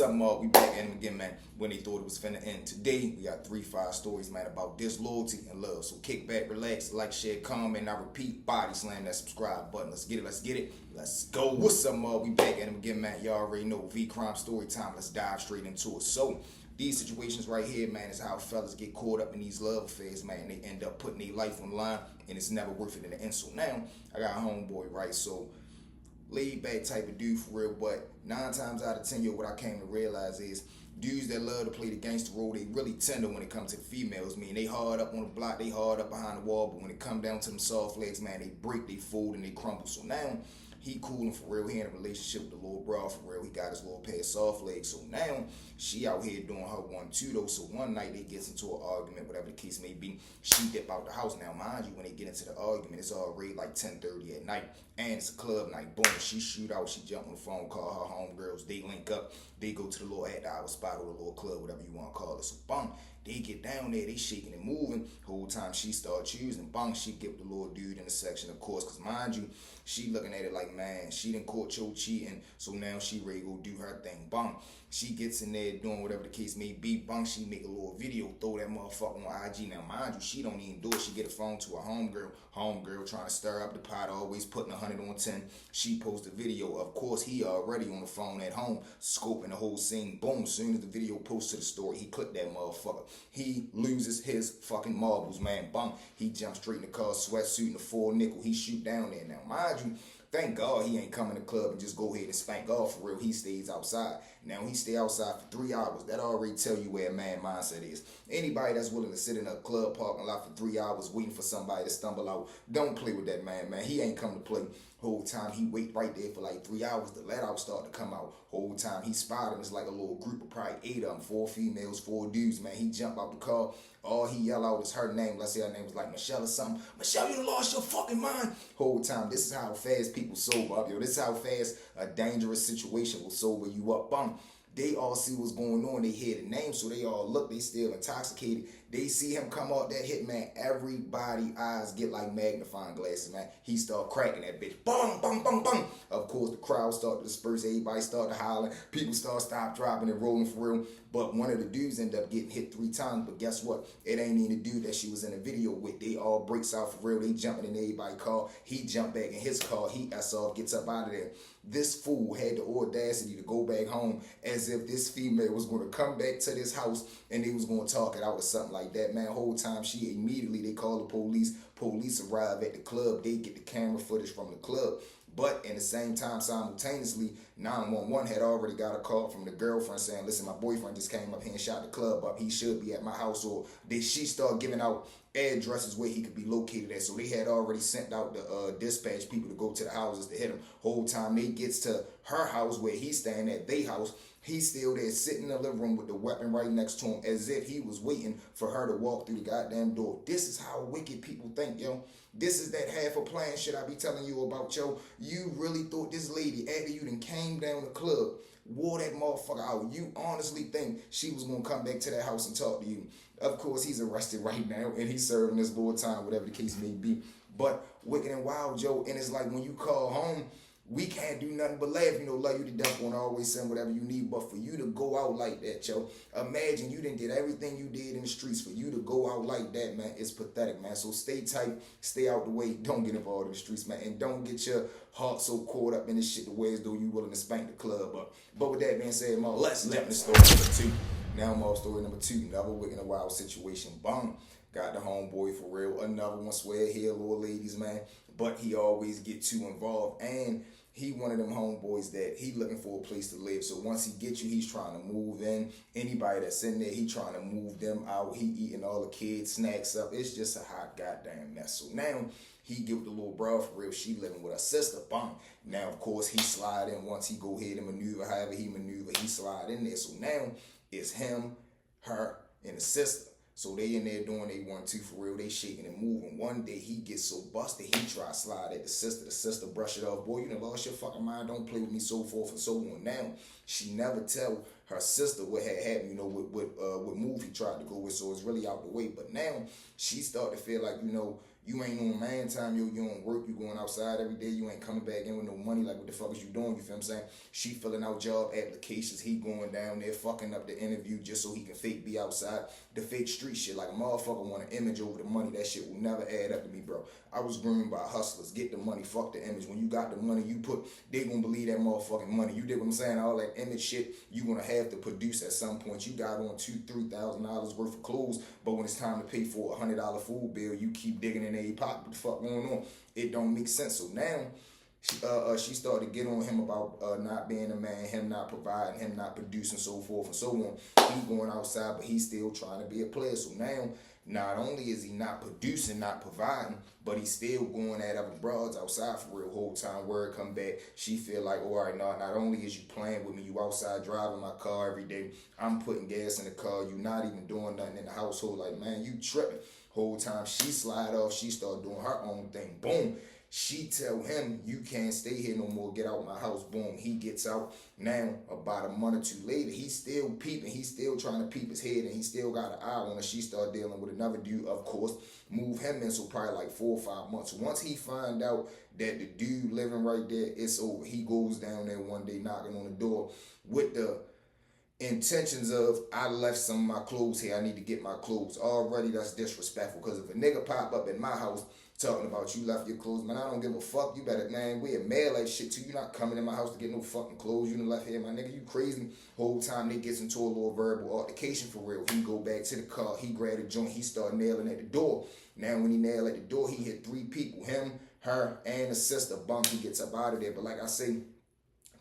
up, Mark? We back at him again, man, when they thought it was finna end. Today, we got 3-5 stories, man, about disloyalty and love. So kick back, relax, like, share, comment, and I repeat, body slam that subscribe button. Let's get it, let's go. What's up, Mark? We back at him again, man. Y'all already know, V-Crime story time. Let's dive straight into it. So, these situations right here, man, is how fellas get caught up in these love affairs, man. They end up putting their life on the line, and it's never worth it in the end. So now, I got a homeboy, right? So, laid back type of dude for real, but 9 times out of 10, what I came to realize is dudes that love to play the gangster role, they really tender when it comes to the females. I mean, they hard up on the block, they hard up behind the wall, but when it come down to them soft legs, man, they break, they fold, and they crumble. So now, he coolin' for real. He in a relationship with the little bra for real. He got his little pair of soft legs. So now, she out here doing her 1-2 though. So one night they gets into an argument, whatever the case may be. She dip out the house. Now, mind you, when they get into the argument, it's already like 10:30 at night. And it's a club night. Boom, she shoot out. She jump on the phone, call her homegirls. They link up. They go to the little after-hour spot or the little club, whatever you want to call it. So, boom, they get down there. They shaking and moving. Whole time she start choosing. Boom, she get the little dude in the section, of course. Because, mind you, she looking at it like, man, she done caught your cheating. So now she ready to go do her thing. Boom, she gets in there doing whatever the case may be. Boom, she make a little video, throw that motherfucker on IG. Now, mind you, she don't even do it. She get a phone to her homegirl. Homegirl trying to stir up the pot, always putting 100 on 10. She posts a video. Of course, he already on the phone at home, scoping the whole scene. Boom, as soon as the video posts to the story, he clicked that motherfucker. He loses his fucking marbles, man. Boom, he jumps straight in the car, sweatsuit and a full nickel. He shoot down there. Now, mind you, thank God he ain't coming to the club and just go ahead and spank off for real. He stays outside. Now, he stay outside for 3 hours. That already tell you where a man mindset is. Anybody that's willing to sit in a club parking lot for 3 hours waiting for somebody to stumble out, don't play with that man, man. He ain't come to play. Whole time he wait right there for like 3 hours. The let out start to come out. Whole time he spot him. It's like a little group of probably 8 of them. 4 females, 4 dudes, man. He jump out the car. All he yell out is her name. Let's say her name was like Michelle or something. Michelle, you done lost your fucking mind. Whole time, this is how fast people sober up, yo. This is how fast a dangerous situation will sober you up. Bum. They all see what's going on. They hear the name, so they all look. They still intoxicated. They see him come out that hit, man. Everybody eyes get like magnifying glasses, man. He start cracking that bitch. Bang, bang, bang, bang. Of course, the crowd start to disperse. Everybody start to holler. People stop dropping and rolling for real. But one of the dudes ended up getting hit 3 times. But guess what? It ain't even the dude that she was in the video with. They all breaks out for real. They jumping in everybody's car. He jumped back in his car. He gets up out of there. This fool had the audacity to go back home as if this female was going to come back to this house and they was going to talk it out or something like that, man. Whole time they call the police. Police arrive at the club. They get the camera footage from the club. But in the same time, simultaneously, 911 had already got a call from the girlfriend saying, listen, my boyfriend just came up here and shot the club up. He should be at my house. Or she started giving out addresses where he could be located at. So they had already sent out the dispatch people to go to the houses to hit him. Whole time they gets to her house where he's staying at, their house. He's still there sitting in the living room with the weapon right next to him as if he was waiting for her to walk through the goddamn door. This is how wicked people think, yo. This is that half a plan shit I be telling you about, yo. You really thought this lady, after you done came down the club, wore that motherfucker out, you honestly think she was going to come back to that house and talk to you. Of course, he's arrested right now, and he's serving his little time, whatever the case may be. But wicked and wild, Joe, and it's like when you call home, we can't do nothing but laugh. You know, love you to death, want to always send whatever you need. But for you to go out like that, yo, imagine you didn't get everything you did in the streets. For you to go out like that, man, it's pathetic, man. So stay tight, stay out the way. Don't get involved in the streets, man. And don't get your heart so caught up in this shit the way as though you willing to spank the club up. But with that being said, man, let's jump to story number 2. Now I'm on story number 2. Another wicked and wild situation. Boom. Got the homeboy for real. Another one, swear here, little ladies, man. But he always get too involved. And he one of them homeboys that he looking for a place to live. So once he gets you, he's trying to move in. Anybody that's in there, he trying to move them out. He eating all the kids' snacks up. It's just a hot goddamn mess. So now he get with the little bro for real. She living with her sister. Bang. Now, of course, he slide in once he go ahead and maneuver. However he maneuver, he slide in there. So now it's him, her, and the sister. So they in there doing they 1-2 for real. They shaking and moving. One day he gets so busted, he try to slide at the sister. The sister brush it off. Boy, you done lost your fucking mind. Don't play with me, so forth and so on. Now, she never tell her sister what had happened, you know, what move he tried to go with. So it's really out the way. But now, she start to feel like, you know, You ain't on man time, yo. You on work. You going outside every day. You ain't coming back in with no money. Like, what the fuck is you doing? You feel what I'm saying? She filling out job applications. He going down there fucking up the interview just so he can fake be outside. The fake street shit. Like, a motherfucker want an image over the money. That shit will never add up to me, bro. I was groomed by hustlers. Get the money. Fuck the image. When you got the money, you put, they gonna believe that motherfucking money. You did what I'm saying? All that image shit, you gonna have to produce at some point. You got on $2,000-$3,000 worth of clothes, but when it's time to pay for a $100 food bill, you keep digging in their pocket. What the fuck going on? It don't make sense. So now she started to get on him about not being a man, him not providing, him not producing, so forth and so on. He going outside, but he's still trying to be a player. So now, not only is he not producing, not providing, but he's still going at other broads outside for real whole time. Word come back, she feel like, all right, not only is you playing with me, you outside driving my car every day, I'm putting gas in the car, you not even doing nothing in the household. Like, man, you tripping. Whole time she slide off, she start doing her own thing. Boom. She tell him, you can't stay here no more, get out my house. Boom, he gets out. Now, about a month or two later, he's still peeping. He's still trying to peep his head, and he still got an eye on her. She start dealing with another dude, of course, move him in, so probably like 4 or 5 months. Once he find out that the dude living right there, it's over. He goes down there one day, knocking on the door with the intentions of, I left some of my clothes here, I need to get my clothes. Already that's disrespectful, because if a nigga pop up in my house talking about you left your clothes, man, I don't give a fuck. You better, man, wear mail like shit too. You not coming in my house to get no fucking clothes. You done left here, my nigga. You crazy. Whole time they gets into a little verbal altercation for real. He go back to the car. He grab the joint. He start nailing at the door. Now when he nail at the door, he hit 3 people. Him, her, and his sister. Bump. He gets up out of there. But like I say,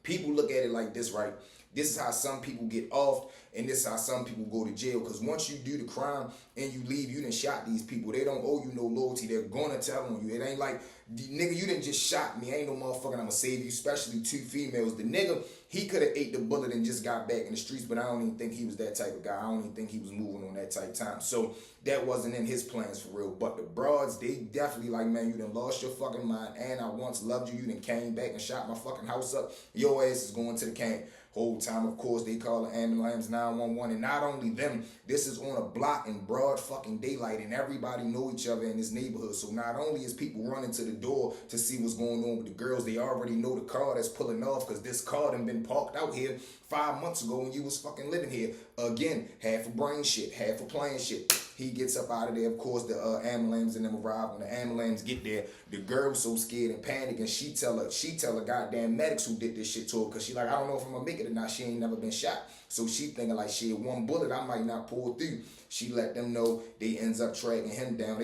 people look at it like this, right? This is how some people get off, and this is how some people go to jail. Because once you do the crime and you leave, you done shot these people. They don't owe you no loyalty. They're going to tell on you. It ain't like, nigga, you done just shot me. Ain't no motherfucker I'm going to save you, especially 2 females. The nigga, he could have ate the bullet and just got back in the streets, but I don't even think he was that type of guy. I don't even think he was moving on that type of time. So that wasn't in his plans for real. But the broads, they definitely like, man, you done lost your fucking mind, and I once loved you. You done came back and shot my fucking house up. Your ass is going to the can. Whole time, of course, they call the ambulance 911, and not only them, this is on a block in broad fucking daylight, and everybody know each other in this neighborhood. So not only is people running to the door to see what's going on with the girls, they already know the car that's pulling off, because this car done been parked out here 5 months ago when you was fucking living here. Again, half a brain shit, half a playing shit. He gets up out of there. Of course, the ambulance and them arrive. When the ambulance get there, the girl so scared and panic, and she tell her goddamn medics who did this shit to her, because she like, I don't know if I'm gonna make it or not. She ain't never been shot. So she thinking like, shit, 1 bullet, I might not pull through. She let them know. They ends up tracking him down.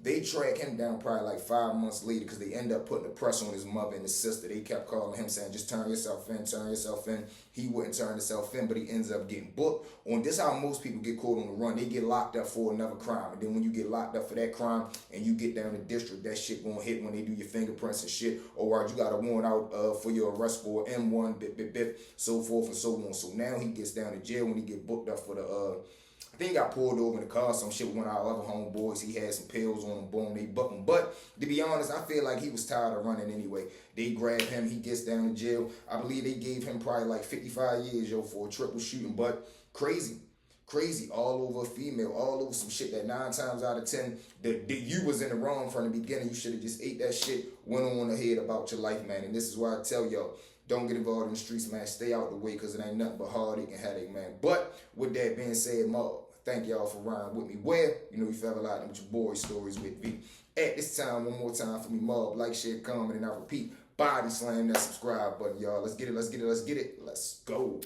They track him down probably like 5 months later, because they end up putting the press on his mother and his sister. They kept calling him saying, just turn yourself in, turn yourself in. He wouldn't turn himself in, but he ends up getting booked. On this how most people get caught on the run. They get locked up for another crime. And then when you get locked up for that crime and you get down to district, that shit gonna hit when they do your fingerprints and shit. Or you got a warrant out for your arrest for M1, bip, so forth and so on. So now he gets down to jail when he get booked up for the I think he got pulled over in the car, some shit with one of our other homeboys. He had some pills on him, boom, they booked him. But to be honest, I feel like he was tired of running anyway. They grab him, he gets down to jail. I believe they gave him probably like 55 years, for a triple shooting. But crazy, all over a female, all over some shit that 9 times out of 10, that you was in the wrong from the beginning. You should have just ate that shit, went on ahead about your life, man. And this is why I tell y'all, don't get involved in the streets, man. Stay out the way, because it ain't nothing but heartache and headache, man. But with that being said, thank y'all for riding with me. You fell a lot with your boy Stories with V. At this time, one more time for me, mob, like, share, comment, and I repeat, body slam that subscribe button, y'all. Let's get it. Let's go.